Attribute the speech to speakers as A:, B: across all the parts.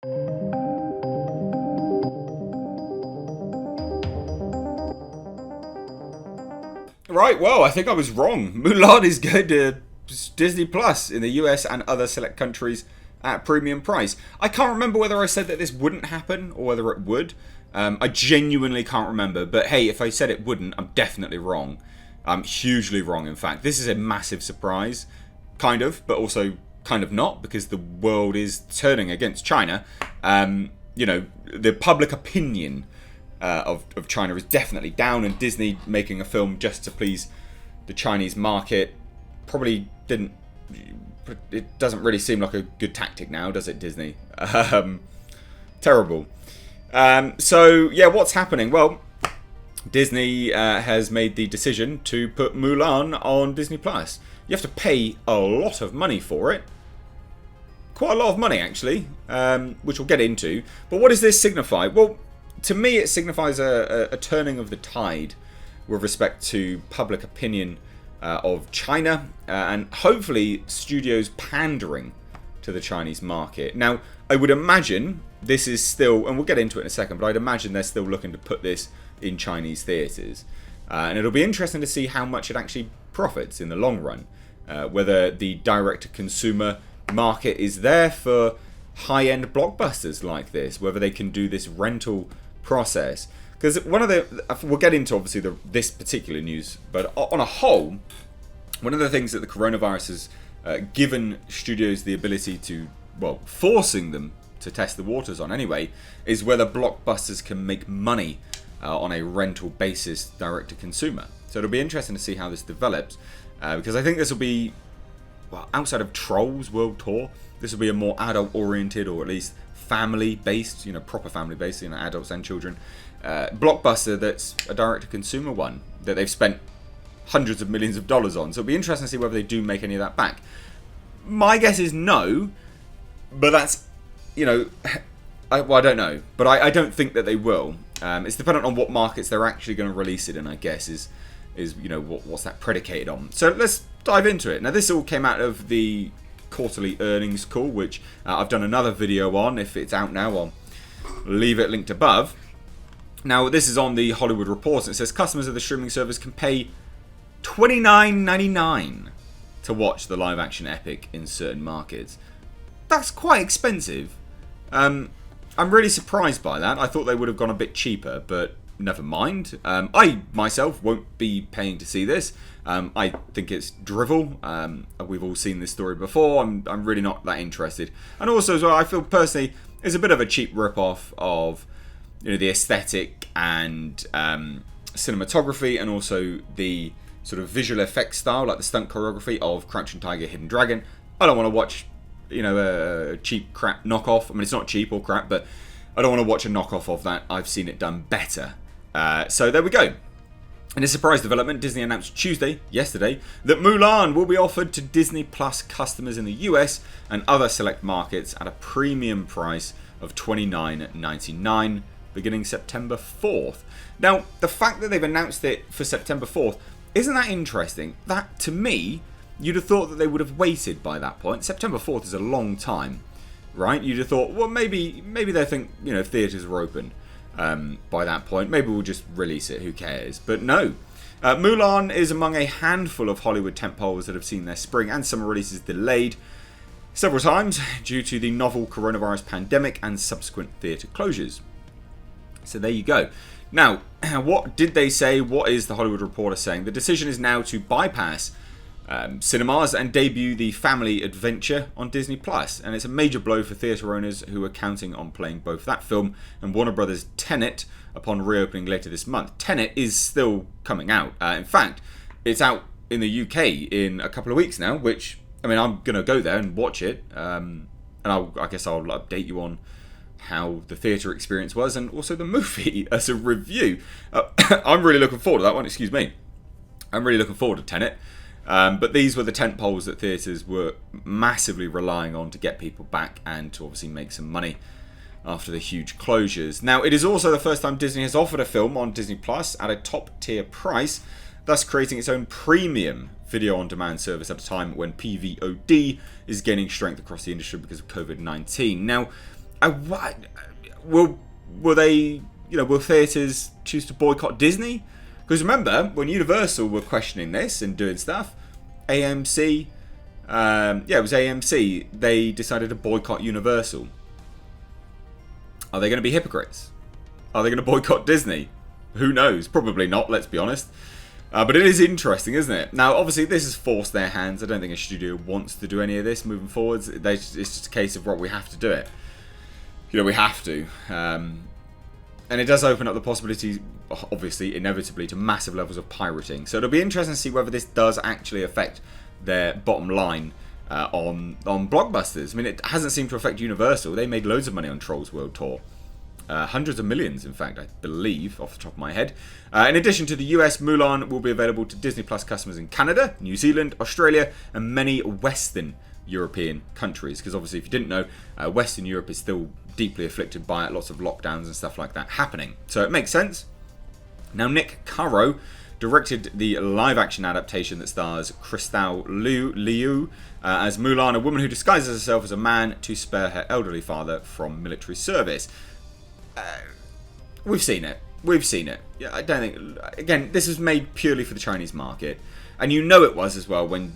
A: Right, well, I think I was wrong. Mulan is going to Disney Plus in the US and other select countries at premium price. I can't remember whether I said that this wouldn't happen or whether it would. I genuinely can't remember. But hey, if I said it wouldn't, I'm definitely wrong. I'm hugely wrong, in fact. This is a massive surprise. Kind of, but also kind of not, because the world is turning against China. The public opinion of China is definitely down, and Disney making a film just to please the Chinese market probably didn't. It doesn't really seem like a good tactic now, does it, Disney? Terrible. So yeah, what's happening? Well, Disney has made the decision to put Mulan on Disney Plus. You have to pay a lot of money for it. Quite a lot of money, actually, which we'll get into. But what does this signify? Well, to me, it signifies a turning of the tide with respect to public opinion of China, and hopefully studios pandering to the Chinese market. Now, I would imagine this is still, and we'll get into it in a second, but I'd imagine they're still looking to put this in Chinese theatres. And it'll be interesting to see how much it actually profits in the long run. Whether the direct-to-consumer market is there for high-end blockbusters like this, whether they can do this rental process. Because we'll get into obviously this particular news, but on a whole, one of the things that the coronavirus has given studios the ability to, well, forcing them to test the waters on anyway, is whether blockbusters can make money on a rental basis direct to consumer. So it'll be interesting to see how this develops, because I think this will be, well, outside of Trolls World Tour, this will be a more adult oriented, or at least family based, proper family based, adults and children, blockbuster that's a direct to consumer one that they've spent hundreds of millions of dollars on. So it'll be interesting to see whether they do make any of that back. My guess is no, but that's, I don't know, but I don't think that they will. It's dependent on what markets they're actually going to release it in, I guess, is what's that predicated on. So let's dive into it. Now, this all came out of the quarterly earnings call, which I've done another video on. If it's out now, I'll leave it linked above. Now, this is on the Hollywood Reports. It says customers of the streaming service can pay $29.99 to watch the live-action epic in certain markets. That's quite expensive. I'm really surprised by that. I thought they would have gone a bit cheaper, but never mind. I myself won't be paying to see this. I think it's drivel. We've all seen this story before. I'm really not that interested. And also, as well, I feel personally it's a bit of a cheap rip-off of the aesthetic and cinematography, and also the sort of visual effects style, like the stunt choreography of Crouching Tiger, Hidden Dragon. I don't want to watch a cheap crap knockoff. I mean, it's not cheap or crap, but I don't want to watch a knockoff of that. I've seen it done better. So there we go. In a surprise development, Disney announced yesterday, that Mulan will be offered to Disney Plus customers in the US and other select markets at a premium price of $29.99 beginning September 4th. Now, the fact that they've announced it for September 4th, isn't that interesting? That, to me, you'd have thought that they would have waited by that point. September 4th is a long time, right? You'd have thought, well, maybe they think, theatres are open by that point. Maybe we'll just release it, who cares? But no. Mulan is among a handful of Hollywood tentpoles that have seen their spring and summer releases delayed several times due to the novel coronavirus pandemic and subsequent theatre closures. So there you go. Now, what did they say? What is the Hollywood Reporter saying? The decision is now to bypass cinemas and debut the family adventure on Disney Plus, and it's a major blow for theatre owners who are counting on playing both that film and Warner Brothers' Tenet upon reopening later this month. Tenet is still coming out. In fact, it's out in the UK in a couple of weeks now, which, I mean, I'm gonna go there and watch it, and I guess I'll update you on how the theatre experience was, and also the movie as a review. I'm really looking forward to that one. Excuse me. I'm really looking forward to Tenet. But these were the tentpoles that theatres were massively relying on to get people back and to obviously make some money after the huge closures. Now, it is also the first time Disney has offered a film on Disney Plus at a top-tier price, thus creating its own premium video-on-demand service at a time when PVOD is gaining strength across the industry because of COVID-19. Now, Will they? Will theatres choose to boycott Disney? Because remember, when Universal were questioning this and doing stuff, AMC, it was AMC. They decided to boycott Universal. Are they going to be hypocrites? Are they going to boycott Disney? Who knows? Probably not, let's be honest. But it is interesting, isn't it? Now, obviously, this has forced their hands. I don't think a studio wants to do any of this moving forwards. It's just a case of, well, we have to do it. We have to. And it does open up the possibility, obviously, inevitably, to massive levels of pirating. So it'll be interesting to see whether this does actually affect their bottom line on blockbusters. I mean, it hasn't seemed to affect Universal. They made loads of money on Trolls World Tour. Hundreds of millions, in fact, I believe, off the top of my head. In addition to the US, Mulan will be available to Disney Plus customers in Canada, New Zealand, Australia, and many Western European countries. Because obviously, if you didn't know, Western Europe is still deeply afflicted by it, lots of lockdowns and stuff like that happening. So it makes sense. Now, Nick Caro directed the live-action adaptation that stars Cristal Liu as Mulan, a woman who disguises herself as a man to spare her elderly father from military service. We've seen it. Yeah, I don't think. Again, this was made purely for the Chinese market, and it was as well when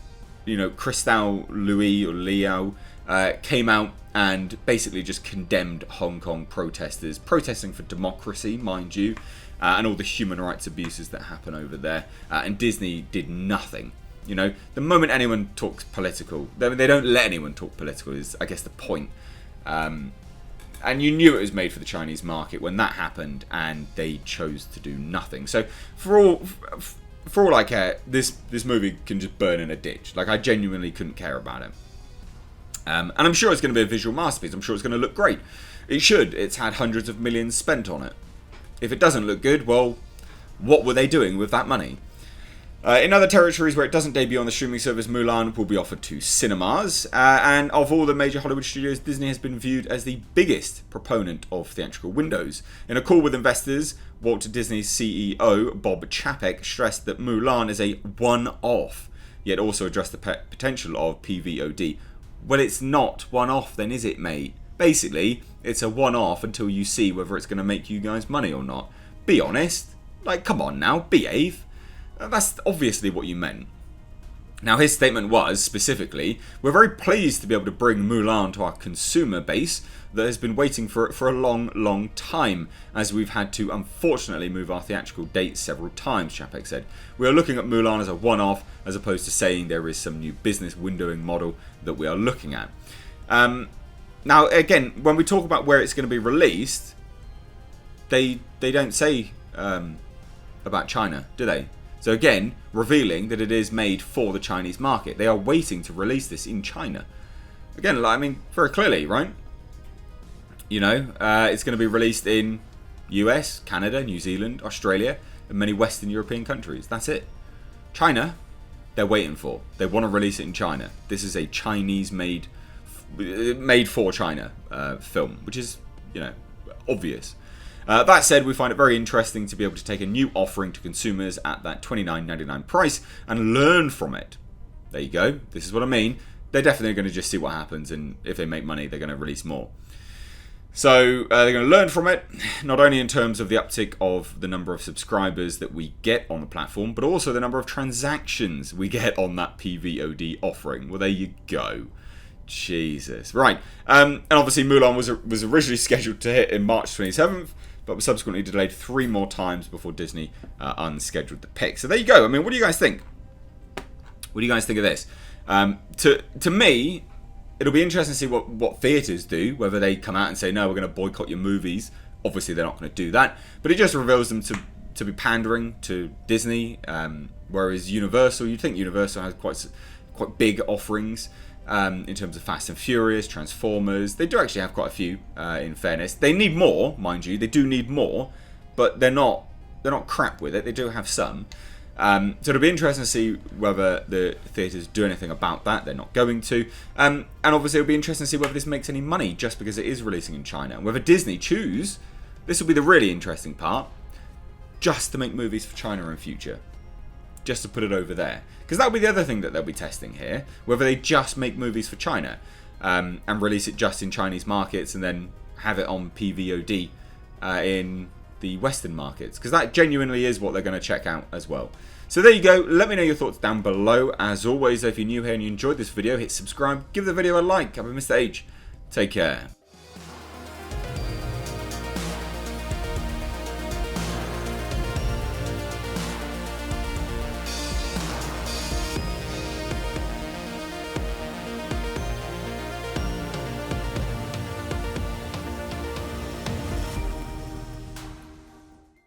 A: Cristal Liu came out and basically just condemned Hong Kong protesters protesting for democracy, mind you, and all the human rights abuses that happen over there. And Disney did nothing. The moment anyone talks political, they don't let anyone talk political. Is I guess the point. And you knew it was made for the Chinese market when that happened, and they chose to do nothing. So for all I care, this movie can just burn in a ditch. Like, I genuinely couldn't care about it. And I'm sure it's going to be a visual masterpiece. I'm sure it's going to look great. It should. It's had hundreds of millions spent on it. If it doesn't look good, well, what were they doing with that money? In other territories where it doesn't debut on the streaming service, Mulan will be offered to cinemas. And of all the major Hollywood studios, Disney has been viewed as the biggest proponent of theatrical windows. In a call with investors, Walt Disney's CEO, Bob Chapek, stressed that Mulan is a one-off, yet also addressed the potential of PVOD. Well, it's not one-off then, is it, mate? Basically, it's a one-off until you see whether it's going to make you guys money or not. Be honest. Like, come on now, behave. That's obviously what you meant. Now, his statement was, specifically, we're very pleased to be able to bring Mulan to our consumer base that has been waiting for it for a long, long time, as we've had to, unfortunately, move our theatrical dates several times, Chapek said. We are looking at Mulan as a one-off, as opposed to saying there is some new business windowing model that we are looking at. Now, again, when we talk about where it's going to be released, they don't say about China, do they? So again, revealing that it is made for the Chinese market. They are waiting to release this in China. Again, I mean, very clearly, right? It's going to be released in US, Canada, New Zealand, Australia, and many Western European countries. That's it. China, they're waiting for. They want to release it in China. This is a Chinese-made for China film, which is, obvious. That said, we find it very interesting to be able to take a new offering to consumers at that $29.99 price and learn from it. There you go. This is what I mean. They're definitely going to just see what happens, and if they make money, they're going to release more. So they're going to learn from it, not only in terms of the uptick of the number of subscribers that we get on the platform, but also the number of transactions we get on that PVOD offering. Well, there you go. Jesus. Right. And obviously Mulan was originally scheduled to hit in March 27th, but was subsequently delayed 3 more times before Disney unscheduled the pick. So there you go. I mean, what do you guys think? What do you guys think of this? To me, it'll be interesting to see what theatres do, whether they come out and say, no, we're going to boycott your movies. Obviously, they're not going to do that. But it just reveals them to be pandering to Disney, whereas Universal, you'd think Universal has quite big offerings in terms of Fast and Furious, Transformers. They do actually have quite a few, in fairness. They need more, mind you. They do need more, but they're not crap with it. They do have some. So it'll be interesting to see whether the theatres do anything about that. They're not going to. And obviously it'll be interesting to see whether this makes any money just because it is releasing in China. And whether Disney choose, this will be the really interesting part, just to make movies for China in future. Just to put it over there. Because that'll be the other thing that they'll be testing here. Whether they just make movies for China and release it just in Chinese markets and then have it on PVOD in the Western markets, because that genuinely is what they're going to check out as well. So there you go. Let me know your thoughts down below. As always, if you're new here and you enjoyed this video, hit subscribe, give the video a like. I'm Mr. H. Take care.